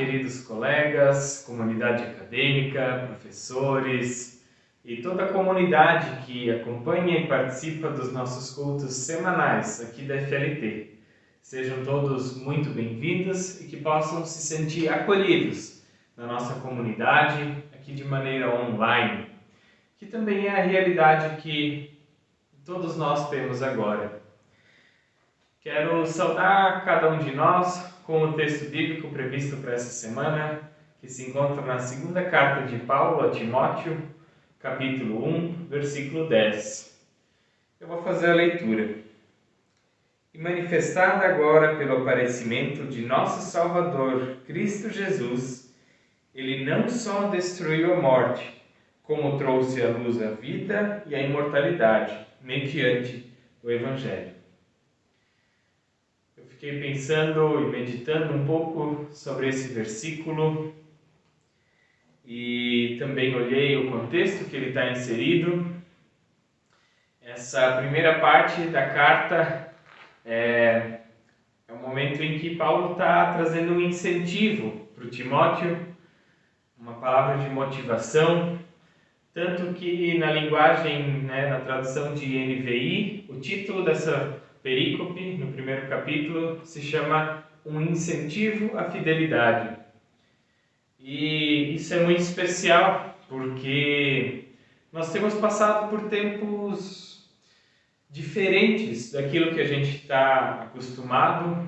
queridos colegas, comunidade acadêmica, professores e toda a comunidade que acompanha e participa dos nossos cultos semanais aqui da FLT. Sejam todos muito bem-vindos e que possam se sentir acolhidos na nossa comunidade, aqui de maneira online, que também é a realidade que todos nós temos agora. Quero saudar cada um de nós com o texto bíblico previsto para essa semana, que se encontra na segunda carta de Paulo a Timóteo, capítulo 1, versículo 10. Eu vou fazer a leitura. E manifestada agora pelo aparecimento de nosso Salvador, Cristo Jesus, ele não só destruiu a morte, como trouxe à luz a vida e a imortalidade, mediante o Evangelho. Eu fiquei pensando e meditando um pouco sobre esse versículo e também olhei o contexto que ele está inserido. Essa primeira parte da carta é o momento em que Paulo está trazendo um incentivo para o Timóteo, uma palavra de motivação, tanto que na linguagem, na tradução de NVI, o título dessa perícope, no primeiro capítulo, se chama Um Incentivo à Fidelidade. E isso é muito especial, porque nós temos passado por tempos diferentes daquilo que a gente está acostumado,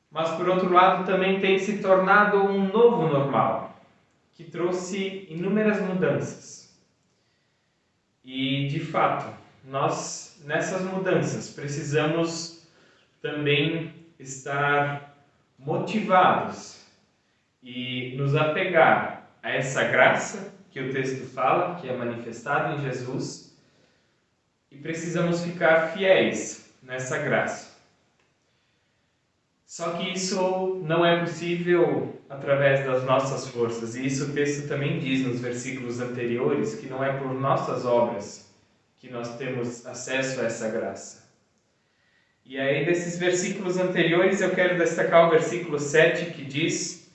mas por outro lado também tem se tornado um novo normal, que trouxe inúmeras mudanças. E, de fato, nós, nessas mudanças, precisamos também estar motivados e nos apegar a essa graça que o texto fala, que é manifestada em Jesus, e precisamos ficar fiéis nessa graça. Só que isso não é possível através das nossas forças, e isso o texto também diz nos versículos anteriores, que não é por nossas obras que nós temos acesso a essa graça. E aí, desses versículos anteriores, eu quero destacar o versículo 7, que diz: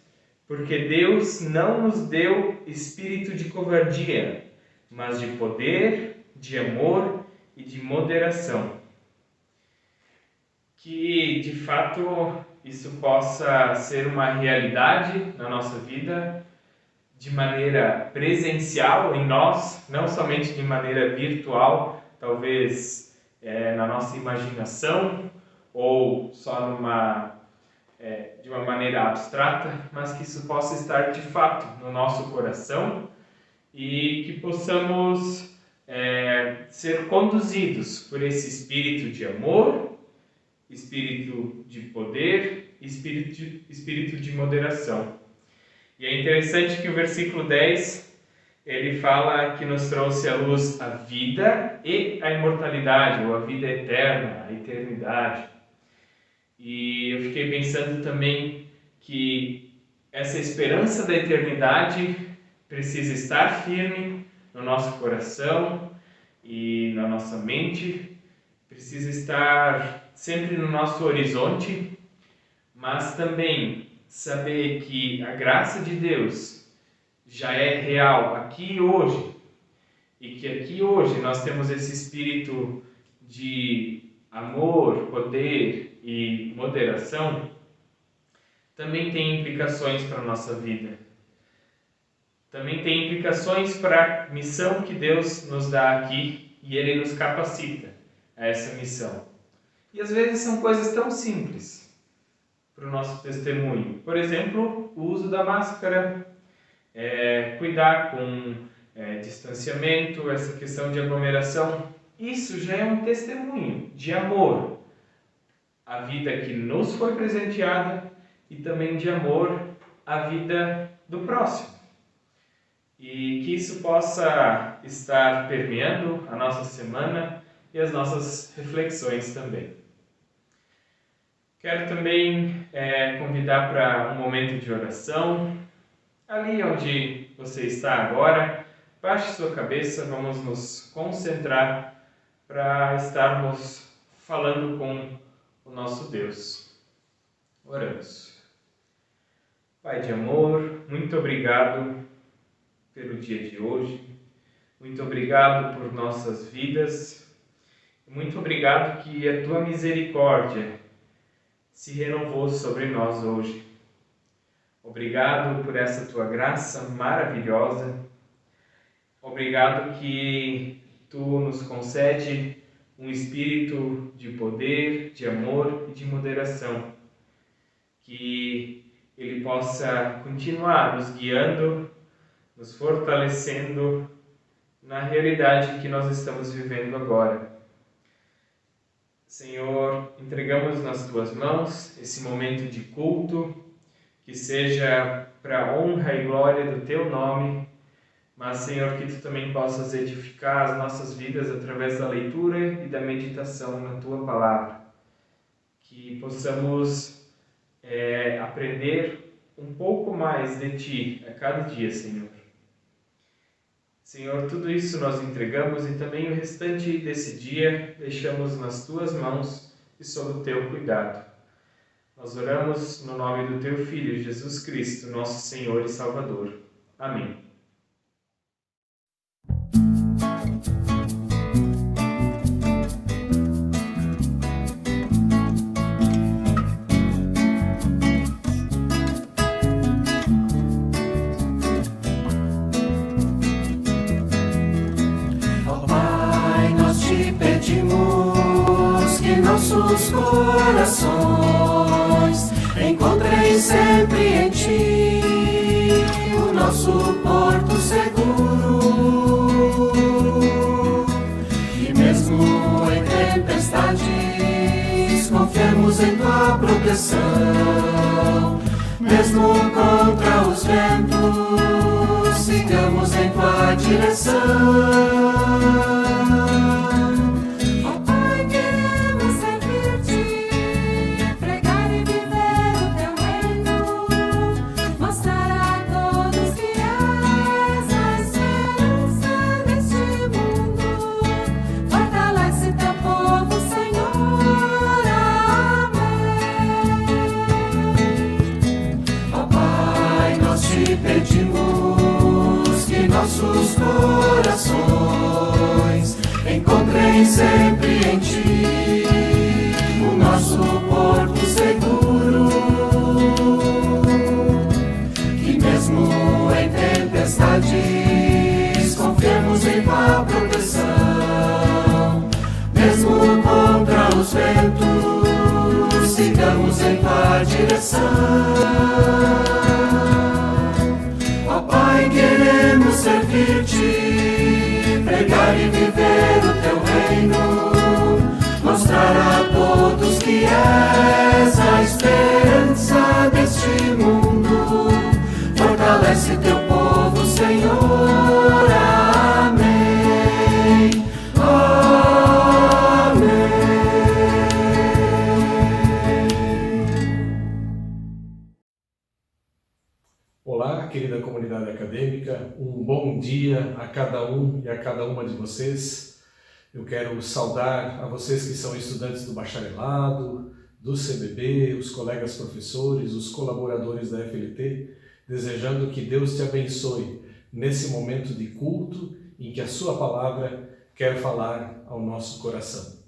porque Deus não nos deu espírito de covardia, mas de poder, de amor e de moderação. Que, de fato, isso possa ser uma realidade na nossa vida, de maneira presencial em nós, não somente de maneira virtual, talvez na nossa imaginação, ou só de uma maneira abstrata, mas que isso possa estar de fato no nosso coração e que possamos ser conduzidos por esse espírito de amor, espírito de poder, espírito de moderação. E é interessante que o versículo 10, ele fala que nos trouxe à luz a vida e a imortalidade, ou a vida eterna, a eternidade. E eu fiquei pensando também que essa esperança da eternidade precisa estar firme no nosso coração e na nossa mente, precisa estar sempre no nosso horizonte, mas também saber que a graça de Deus já é real aqui e hoje, e que aqui hoje nós temos esse espírito de amor, poder e moderação, também tem implicações para a nossa vida. Também tem implicações para a missão que Deus nos dá aqui e Ele nos capacita a essa missão. E às vezes são coisas tão simples para o nosso testemunho. Por exemplo, o uso da máscara, cuidar com distanciamento, essa questão de aglomeração. Isso já é um testemunho de amor à vida que nos foi presenteada e também de amor à vida do próximo. E que isso possa estar permeando a nossa semana e as nossas reflexões também. Quero também convidar para um momento de oração. Ali onde você está agora, baixe sua cabeça, vamos nos concentrar para estarmos falando com o nosso Deus. Oramos. Pai de amor, muito obrigado pelo dia de hoje, muito obrigado por nossas vidas, muito obrigado que a Tua misericórdia se renovou sobre nós hoje. Obrigado por essa Tua graça maravilhosa, obrigado que Tu nos concede um espírito de poder, de amor e de moderação, que Ele possa continuar nos guiando, nos fortalecendo na realidade que nós estamos vivendo agora. Senhor, entregamos nas Tuas mãos esse momento de culto, que seja para a honra e glória do Teu nome, mas, Senhor, que Tu também possas edificar as nossas vidas através da leitura e da meditação na Tua Palavra. Que possamos aprender um pouco mais de Ti a cada dia, Senhor. Senhor, tudo isso nós entregamos e também o restante desse dia deixamos nas Tuas mãos e sob o Teu cuidado. Nós oramos no nome do Teu Filho, Jesus Cristo, nosso Senhor e Salvador. Amém. Nossos corações encontrem sempre em Ti o nosso porto seguro, e mesmo em tempestades confiamos em Tua proteção, mesmo contra os ventos sigamos em Tua direção. Pedimos que nossos corações encontrem sempre em Ti o nosso porto seguro, que mesmo em tempestades confiemos em Tua proteção, mesmo contra os ventos sigamos em Tua direção. Queremos servir-Te, pregar e viver o Teu reino, mostrar a todos que és a esperança deste mundo. Fortalece Teu povo, Senhor. Amém. Amém. Olá, querida comunidade acadêmica, um bom dia a cada um e a cada uma de vocês. Eu quero saudar a vocês que são estudantes do bacharelado, do CBB, os colegas professores, os colaboradores da FLT, desejando que Deus te abençoe nesse momento de culto em que a sua palavra quer falar ao nosso coração.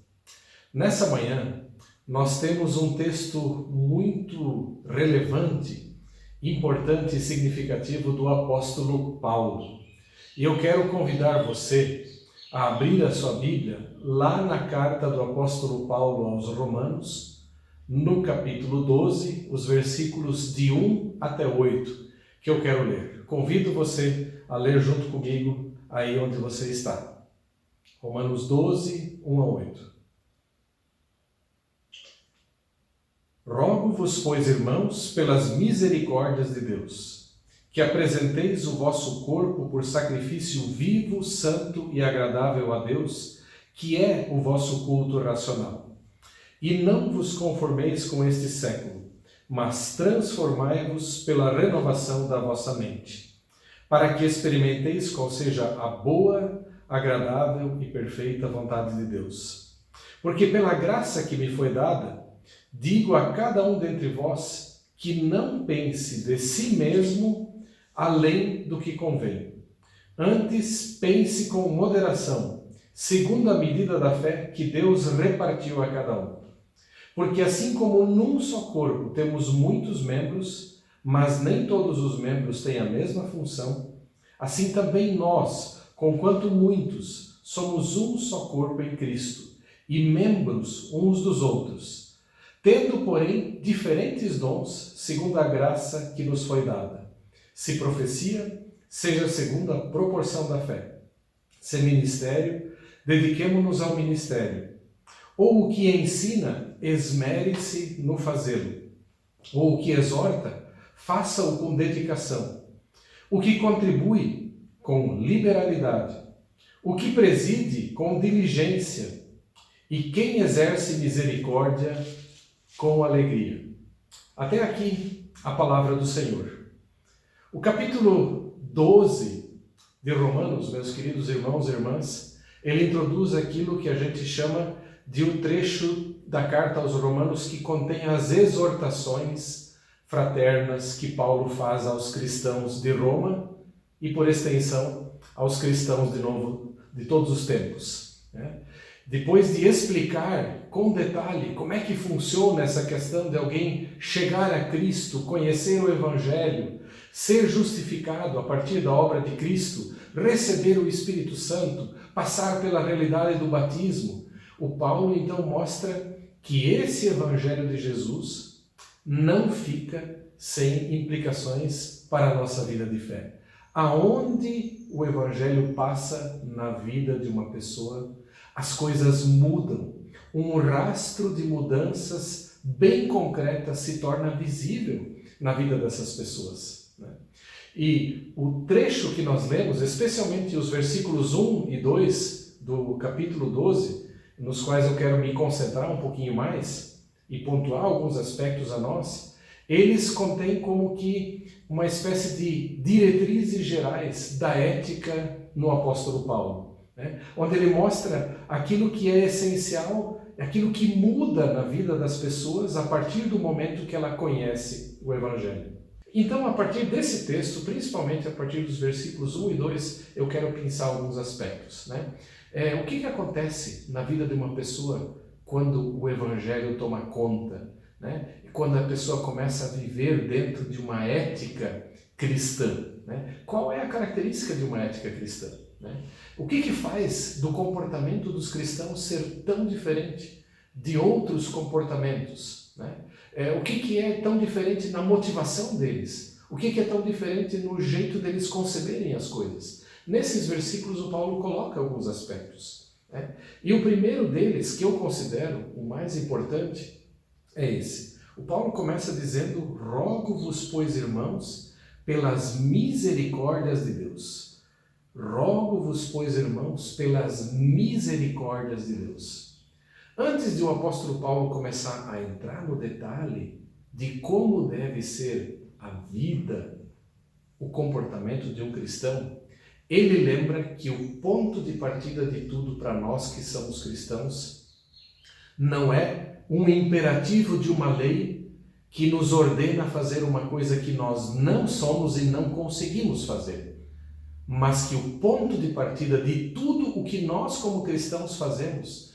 Nessa manhã, nós temos um texto muito relevante, importante e significativo do apóstolo Paulo. E eu quero convidar você a abrir a sua Bíblia lá na carta do apóstolo Paulo aos Romanos, no capítulo 12, os versículos de 1 até 8, que eu quero ler. Convido você a ler junto comigo aí onde você está. Romanos 12, 1 a 8. Rogo-vos, pois, irmãos, pelas misericórdias de Deus, que apresenteis o vosso corpo por sacrifício vivo, santo e agradável a Deus, que é o vosso culto racional. E não vos conformeis com este século, mas transformai-vos pela renovação da vossa mente, para que experimenteis qual seja a boa, agradável e perfeita vontade de Deus. Porque pela graça que me foi dada, digo a cada um dentre vós que não pense de si mesmo além do que convém. Antes, pense com moderação, segundo a medida da fé que Deus repartiu a cada um. Porque assim como num só corpo temos muitos membros, mas nem todos os membros têm a mesma função, assim também nós, conquanto muitos, somos um só corpo em Cristo, e membros uns dos outros, tendo, porém, diferentes dons, segundo a graça que nos foi dada. Se profecia, seja segundo a proporção da fé. Se ministério, dediquemo-nos ao ministério. Ou o que ensina, esmere-se no fazê-lo. Ou o que exorta, faça-o com dedicação. O que contribui, com liberalidade. O que preside, com diligência. E quem exerce misericórdia, com alegria. Até aqui a palavra do Senhor. O capítulo 12 de Romanos, meus queridos irmãos e irmãs, ele introduz aquilo que a gente chama de um trecho da carta aos Romanos que contém as exortações fraternas que Paulo faz aos cristãos de Roma e, por extensão, aos cristãos de todos os tempos, né? Depois de explicar com detalhe como é que funciona essa questão de alguém chegar a Cristo, conhecer o Evangelho, ser justificado a partir da obra de Cristo, receber o Espírito Santo, passar pela realidade do batismo, o Paulo então mostra que esse Evangelho de Jesus não fica sem implicações para a nossa vida de fé. Aonde o Evangelho passa na vida de uma pessoa, as coisas mudam. Um rastro de mudanças bem concretas se torna visível na vida dessas pessoas, né? E o trecho que nós lemos, especialmente os versículos 1 e 2 do capítulo 12, nos quais eu quero me concentrar um pouquinho mais e pontuar alguns aspectos a nós, eles contêm como que uma espécie de diretrizes gerais da ética no apóstolo Paulo, né? Onde ele mostra aquilo que é essencial, aquilo que muda na vida das pessoas a partir do momento que ela conhece o Evangelho. Então, a partir desse texto, principalmente a partir dos versículos 1 e 2, eu quero pensar alguns aspectos, né? O que acontece na vida de uma pessoa quando o Evangelho toma conta, né? E quando a pessoa começa a viver dentro de uma ética cristã, né? Qual é a característica de uma ética cristã, né? O que faz do comportamento dos cristãos ser tão diferente de outros comportamentos, né? O que é tão diferente na motivação deles? O que é tão diferente no jeito deles conceberem as coisas? Nesses versículos o Paulo coloca alguns aspectos, né? E o primeiro deles, que eu considero o mais importante, é esse. O Paulo começa dizendo: rogo-vos, pois, irmãos, pelas misericórdias de Deus. Rogo-vos, pois, irmãos, pelas misericórdias de Deus. Antes de o apóstolo Paulo começar a entrar no detalhe de como deve ser a vida, o comportamento de um cristão, ele lembra que o ponto de partida de tudo para nós que somos cristãos não é um imperativo de uma lei que nos ordena fazer uma coisa que nós não somos e não conseguimos fazer, mas que o ponto de partida de tudo o que nós como cristãos fazemos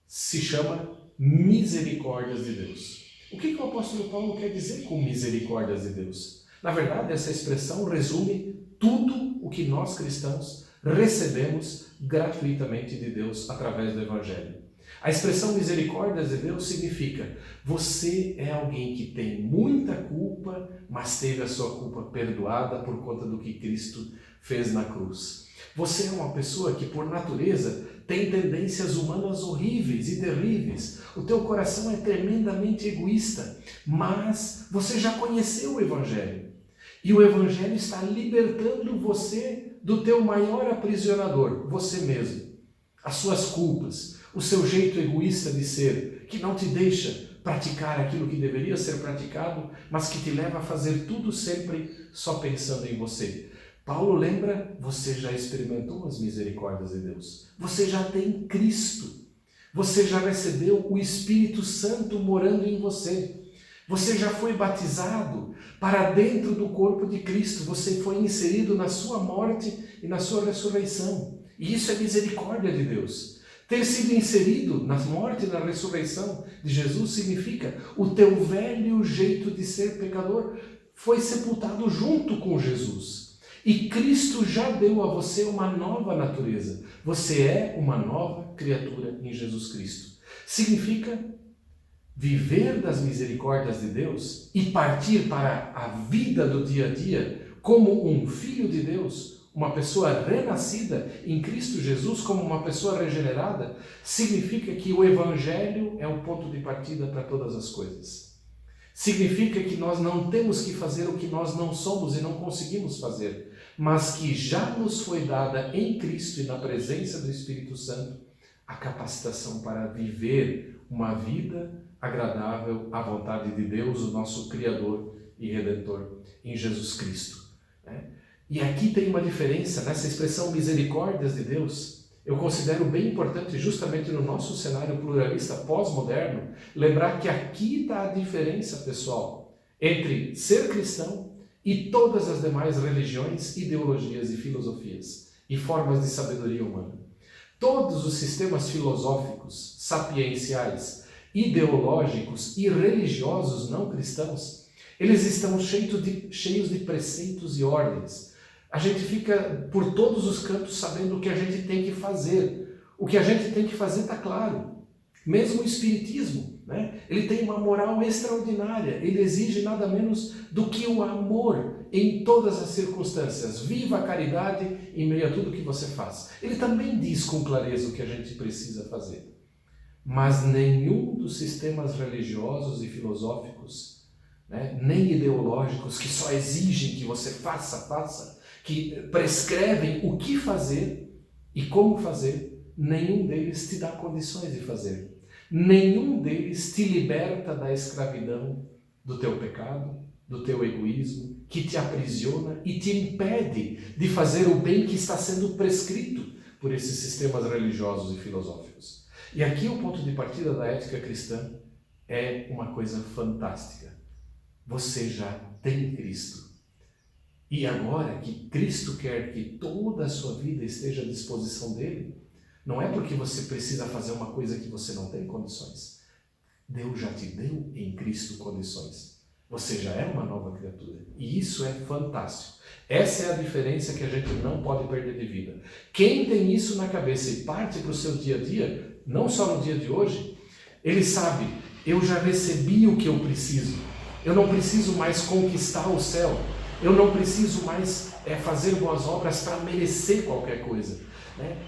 se chama misericórdias de Deus. O que o apóstolo Paulo quer dizer com misericórdias de Deus? Na verdade, essa expressão resume tudo o que nós cristãos recebemos gratuitamente de Deus através do Evangelho. A expressão misericórdias de Deus significa: você é alguém que tem muita culpa, mas teve a sua culpa perdoada por conta do que Cristo fez na cruz. Você é uma pessoa que, por natureza, tem tendências humanas horríveis e terríveis. O teu coração é tremendamente egoísta, mas você já conheceu o Evangelho. E o Evangelho está libertando você do teu maior aprisionador, você mesmo. As suas culpas, o seu jeito egoísta de ser, que não te deixa praticar aquilo que deveria ser praticado, mas que te leva a fazer tudo sempre só pensando em você. Paulo lembra: você já experimentou as misericórdias de Deus. Você já tem Cristo. Você já recebeu o Espírito Santo morando em você. Você já foi batizado para dentro do corpo de Cristo. Você foi inserido na sua morte e na sua ressurreição. E isso é misericórdia de Deus. Ter sido inserido na morte e na ressurreição de Jesus significa o teu velho jeito de ser pecador foi sepultado junto com Jesus. E Cristo já deu a você uma nova natureza. Você é uma nova criatura em Jesus Cristo. Significa viver das misericórdias de Deus e partir para a vida do dia a dia como um filho de Deus, uma pessoa renascida em Cristo Jesus, como uma pessoa regenerada, significa que o Evangelho é o ponto de partida para todas as coisas. Significa que nós não temos que fazer o que nós não somos e não conseguimos fazer, mas que já nos foi dada em Cristo e na presença do Espírito Santo a capacitação para viver uma vida agradável à vontade de Deus, o nosso Criador e Redentor, em Jesus Cristo. E aqui tem uma diferença nessa expressão misericórdias de Deus. Eu considero bem importante, justamente no nosso cenário pluralista pós-moderno, lembrar que aqui está a diferença, pessoal, entre ser cristão e todas as demais religiões, ideologias e filosofias e formas de sabedoria humana. Todos os sistemas filosóficos, sapienciais, ideológicos e religiosos não cristãos, eles estão cheios de preceitos e ordens. A gente fica por todos os cantos sabendo o que a gente tem que fazer. O que a gente tem que fazer está claro. Mesmo o Espiritismo, ele tem uma moral extraordinária. Ele exige nada menos do que o amor em todas as circunstâncias. Viva a caridade em meio a tudo que você faz. Ele também diz com clareza o que a gente precisa fazer. Mas nenhum dos sistemas religiosos e filosóficos, nem ideológicos, que só exigem que você faça, que prescrevem o que fazer e como fazer, nenhum deles te dá condições de fazer. Nenhum deles te liberta da escravidão do teu pecado, do teu egoísmo, que te aprisiona e te impede de fazer o bem que está sendo prescrito por esses sistemas religiosos e filosóficos. E aqui o ponto de partida da ética cristã é uma coisa fantástica. Você já tem Cristo. E agora que Cristo quer que toda a sua vida esteja à disposição dele, não é porque você precisa fazer uma coisa que você não tem condições. Deus já te deu em Cristo condições. Você já é uma nova criatura. E isso é fantástico. Essa é a diferença que a gente não pode perder de vida. Quem tem isso na cabeça e parte para o seu dia a dia, não só no dia de hoje, ele sabe, eu já recebi o que eu preciso. Eu não preciso mais conquistar o céu. Eu não preciso mais fazer boas obras para merecer qualquer coisa.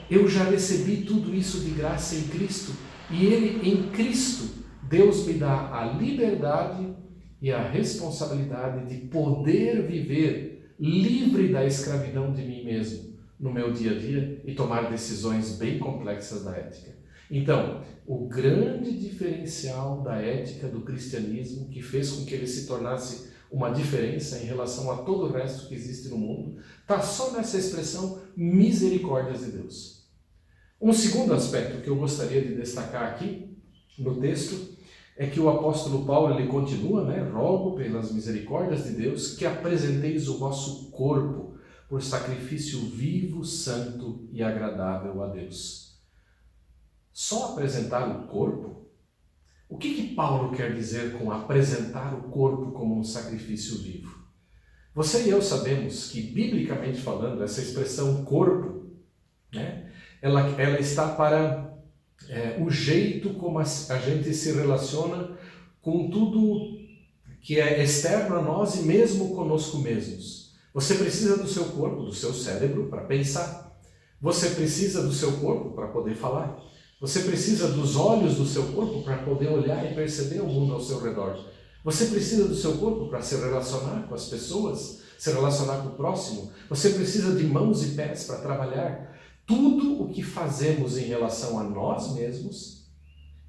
Eu já recebi tudo isso de graça em Cristo. E Ele, em Cristo, Deus me dá a liberdade e a responsabilidade de poder viver livre da escravidão de mim mesmo no meu dia a dia e tomar decisões bem complexas da ética. Então, o grande diferencial da ética do cristianismo, que fez com que ele se tornasse uma diferença em relação a todo o resto que existe no mundo, está só nessa expressão misericórdias de Deus. Um segundo aspecto que eu gostaria de destacar aqui no texto é que o apóstolo Paulo ele continua, rogo pelas misericórdias de Deus que apresenteis o vosso corpo por sacrifício vivo, santo e agradável a Deus. Só apresentar o corpo? O que Paulo quer dizer com apresentar o corpo como um sacrifício vivo? Você e eu sabemos que, biblicamente falando, essa expressão corpo, ela está para o jeito como a gente se relaciona com tudo que é externo a nós e mesmo conosco mesmos. Você precisa do seu corpo, do seu cérebro para pensar. Você precisa do seu corpo para poder falar. Você precisa dos olhos do seu corpo para poder olhar e perceber o mundo ao seu redor. Você precisa do seu corpo para se relacionar com as pessoas, se relacionar com o próximo. Você precisa de mãos e pés para trabalhar. Tudo o que fazemos em relação a nós mesmos,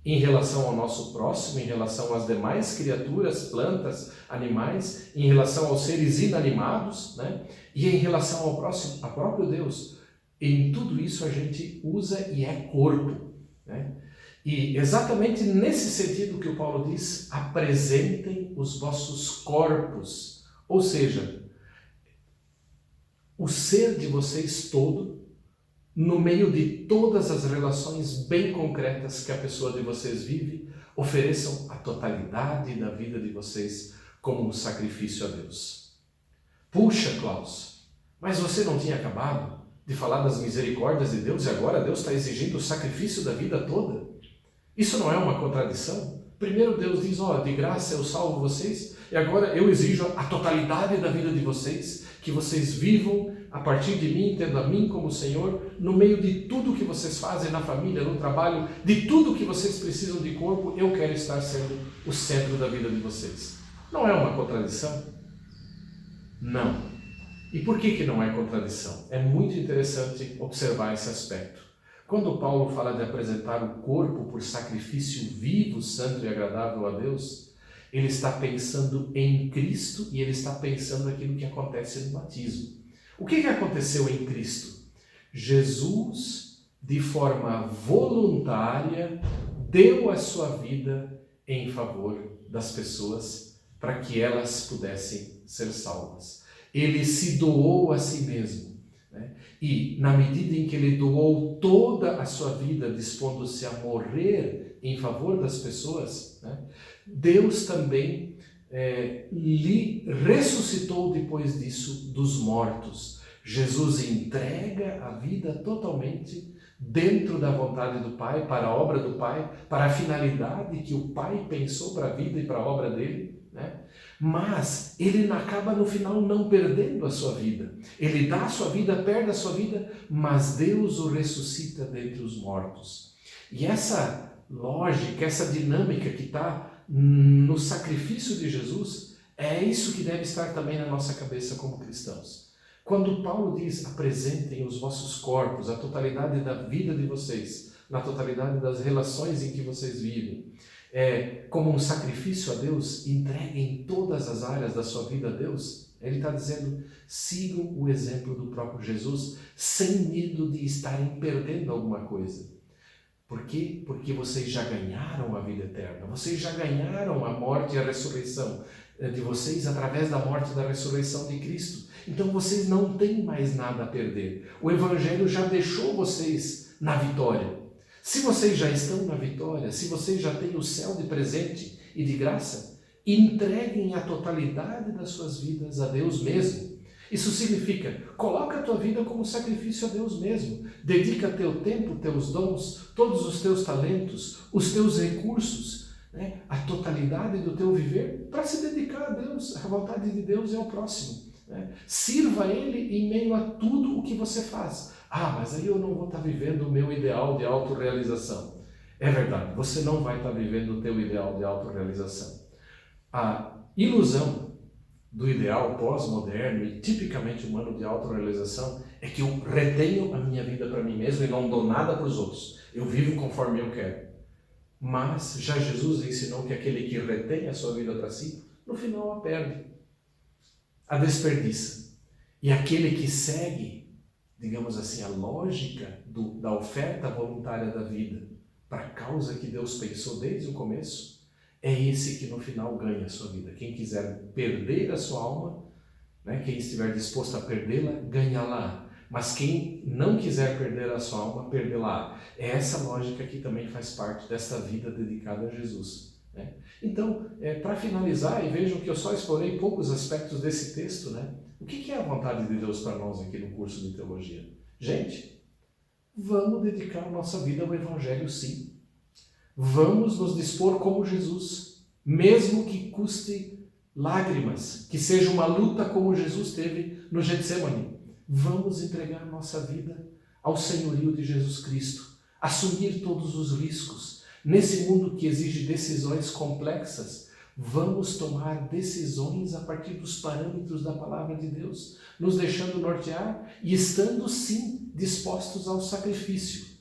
em relação ao nosso próximo, em relação às demais criaturas, plantas, animais, em relação aos seres inanimados, e em relação ao próprio Deus. Em tudo isso a gente usa e é corpo. E exatamente nesse sentido que o Paulo diz, apresentem os vossos corpos, ou seja, o ser de vocês todo, no meio de todas as relações bem concretas que a pessoa de vocês vive, ofereçam a totalidade da vida de vocês como um sacrifício a Deus. Puxa, Klaus, mas você não tinha acabado de falar das misericórdias de Deus e agora Deus está exigindo o sacrifício da vida toda? Isso não é uma contradição? Primeiro Deus diz, de graça eu salvo vocês, e agora eu exijo a totalidade da vida de vocês, que vocês vivam a partir de mim, tendo a mim como Senhor, no meio de tudo que vocês fazem na família, no trabalho, de tudo que vocês precisam de corpo, eu quero estar sendo o centro da vida de vocês. Não é uma contradição? Não. E por que não é contradição? É muito interessante observar esse aspecto. Quando Paulo fala de apresentar o corpo por sacrifício vivo, santo e agradável a Deus, ele está pensando em Cristo e ele está pensando naquilo que acontece no batismo. O que aconteceu em Cristo? Jesus, de forma voluntária, deu a sua vida em favor das pessoas para que elas pudessem ser salvas. Ele se doou a si mesmo, né? E na medida em que ele doou toda a sua vida, dispondo-se a morrer em favor das pessoas, né? Deus também lhe ressuscitou depois disso dos mortos. Jesus entrega a vida totalmente dentro da vontade do Pai, para a obra do Pai, para a finalidade que o Pai pensou para a vida e para a obra dele, né? Mas ele acaba no final não perdendo a sua vida. Ele dá a sua vida, perde a sua vida, mas Deus o ressuscita dentre os mortos. E essa lógica, essa dinâmica que está no sacrifício de Jesus, é isso que deve estar também na nossa cabeça como cristãos. Quando Paulo diz, apresentem os vossos corpos, a totalidade da vida de vocês, na totalidade das relações em que vocês vivem, como um sacrifício a Deus, entreguem todas as áreas da sua vida a Deus, ele está dizendo, sigam o exemplo do próprio Jesus, sem medo de estarem perdendo alguma coisa. Por quê? Porque vocês já ganharam a vida eterna, vocês já ganharam a morte e a ressurreição de vocês através da morte e da ressurreição de Cristo. Então vocês não têm mais nada a perder. O Evangelho já deixou vocês na vitória. Se vocês já estão na vitória, se vocês já têm o céu de presente e de graça, entreguem a totalidade das suas vidas a Deus mesmo. Isso significa, coloca a tua vida como sacrifício a Deus mesmo. Dedica teu tempo, teus dons, todos os teus talentos, os teus recursos, né? A totalidade do teu viver para se dedicar a Deus. A vontade de Deus é o próximo, né? Sirva a Ele em meio a tudo o que você faz. Mas aí eu não vou estar vivendo o meu ideal de autorrealização. É verdade, você não vai estar vivendo o teu ideal de autorrealização. A ilusão do ideal pós-moderno e tipicamente humano de autorrealização é que eu retenho a minha vida para mim mesmo e não dou nada para os outros. Eu vivo conforme eu quero. Mas já Jesus ensinou que aquele que retém a sua vida para si, no final a perde, a desperdiça. E aquele que segue, digamos assim, a lógica da oferta voluntária da vida para a causa que Deus pensou desde o começo, é esse que no final ganha a sua vida. Quem quiser perder a sua alma, né, quem estiver disposto a perdê-la, ganha-la. Mas quem não quiser perder a sua alma, perdê-la. É essa lógica que também faz parte dessa vida dedicada a Jesus, né? Então, para finalizar, e vejam que eu só explorei poucos aspectos desse texto, né? O que é a vontade de Deus para nós aqui no curso de teologia? Gente, vamos dedicar a nossa vida ao Evangelho, sim. Vamos nos dispor como Jesus, mesmo que custe lágrimas, que seja uma luta como Jesus teve no Getsemane. Vamos entregar nossa vida ao senhorio de Jesus Cristo, assumir todos os riscos. Nesse mundo que exige decisões complexas, vamos tomar decisões a partir dos parâmetros da palavra de Deus, nos deixando nortear e estando sim dispostos ao sacrifício.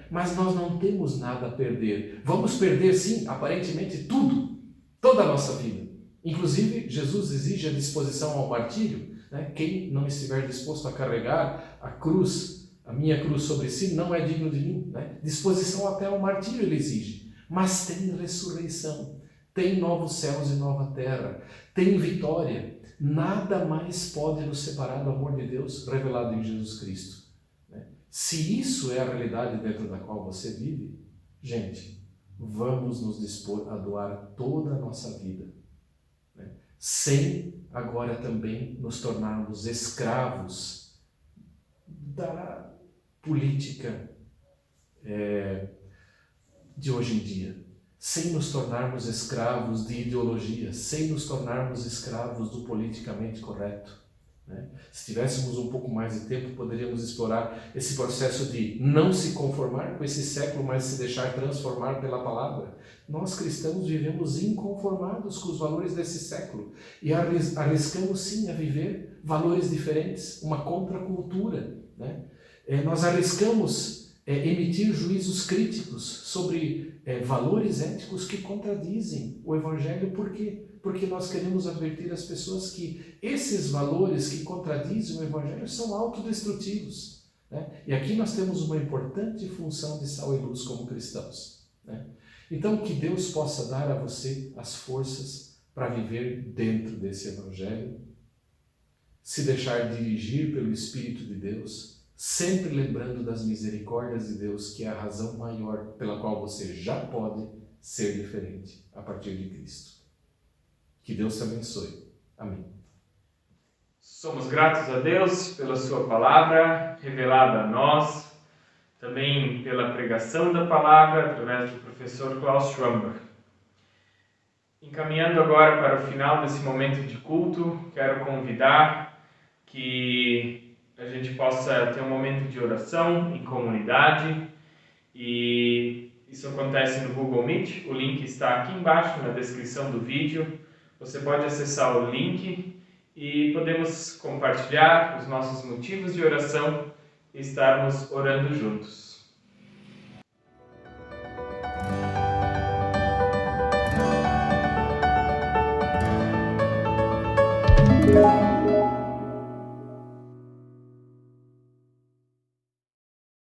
Mas nós não temos nada a perder. Vamos perder, sim, aparentemente tudo, toda a nossa vida. Inclusive, Jesus exige a disposição ao martírio, né? Quem não estiver disposto a carregar a cruz A minha cruz sobre si não é digno de mim. Né? Disposição até ao martírio ele exige. Mas tem ressurreição, tem novos céus e nova terra, tem vitória. Nada mais pode nos separar do amor de Deus revelado em Jesus Cristo. Né? Se isso é a realidade dentro da qual você vive, gente, vamos nos dispor a doar toda a nossa vida, né? Sem agora também nos tornarmos escravos da política de hoje em dia, sem nos tornarmos escravos de ideologia, sem nos tornarmos escravos do politicamente correto. Né? Se tivéssemos um pouco mais de tempo, poderíamos explorar esse processo de não se conformar com esse século, mas se deixar transformar pela palavra. Nós cristãos vivemos inconformados com os valores desse século e arriscamos sim a viver valores diferentes, uma contracultura. Né? Nós arriscamos emitir juízos críticos sobre valores éticos que contradizem o Evangelho. Por quê? Porque nós queremos advertir as pessoas que esses valores que contradizem o Evangelho são autodestrutivos. Né? E aqui nós temos uma importante função de sal e luz como cristãos. Né? Então, que Deus possa dar a você as forças para viver dentro desse Evangelho, se deixar dirigir pelo Espírito de Deus, sempre lembrando das misericórdias de Deus, que é a razão maior pela qual você já pode ser diferente a partir de Cristo. Que Deus te abençoe. Amém. Somos gratos a Deus pela sua palavra revelada a nós, também pela pregação da palavra através do professor Klaus Schwamberg. Encaminhando agora para o final desse momento de culto, quero convidar que a gente possa ter um momento de oração em comunidade, e isso acontece no Google Meet. O link está aqui embaixo na descrição do vídeo. Você pode acessar o link e podemos compartilhar os nossos motivos de oração e estarmos orando juntos.